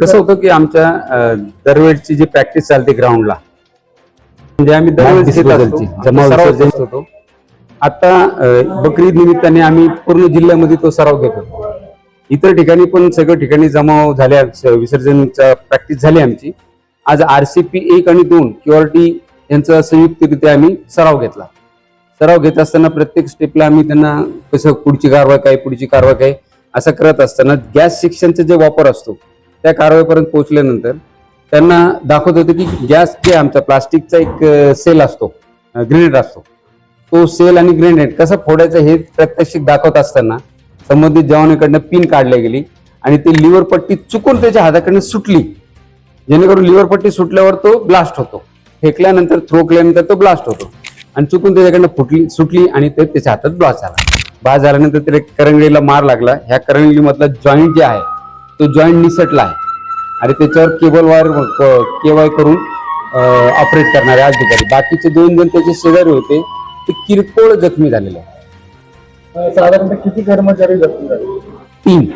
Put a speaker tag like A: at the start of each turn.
A: कसं होतं की आमच्या दरवेळची जी प्रॅक्टिस चालते ग्राउंडला, म्हणजे आम्ही दरवेळेस घेत असतो, सराव घेत होतो. आता बकरीद निमित्ताने आम्ही पूर्ण जिल्ह्यामध्ये तो सराव घेतो. इतर ठिकाणी पण सगळ्या ठिकाणी जमाव झाल्या, विसर्जनचा प्रॅक्टिस झाली आमची. आज RCP 1 आणि 2 QRT यांचा संयुक्तरित्या आम्ही सराव घेतला. सराव घेत असताना प्रत्येक स्टेपला आम्ही त्यांना कसं पुढची कारवाई काय असं करत असताना गॅस सेक्शनचा जे वापर असतो त्या कारवाईपर्यंत पोहोचल्यानंतर त्यांना दाखवत होतं की गॅस जे आमचा प्लास्टिकचा एक सेल असतो, ग्रेनेड असतो, तो सेल आणि ग्रेनेड कसं फोडायचं हे प्रात्यक्षिक दाखवत असताना संबंधित जवानाकडनं पिन काढली गेली आणि ती लिव्हर पट्टी चुकून त्याच्या हाताकडनं सुटली, जेणेकरून लिव्हर पट्टी सुटल्यावर तो ब्लास्ट होतो, फेकल्यानंतर थ्रो केल्यानंतर तो ब्लास्ट होतो आणि चुकून त्याच्याकडनं सुटली आणि ते त्याच्या हातात ब्लास्ट झाल्यानंतर त्याला करंगळीला मार लागला. ह्या करंगळी मधला जॉईंट जे आहे तो जॉईंट निसटला आहे आणि त्याच्यावर केबल वायर केवाय करून ऑपरेट करणारे अधिकारी, बाकीचे 2 जण त्याचे शेजारी होते, ते किरकोळ जखमी झालेले आहेत.
B: साधारणतः किती कर्मचारी जखमी झाले?
A: 3.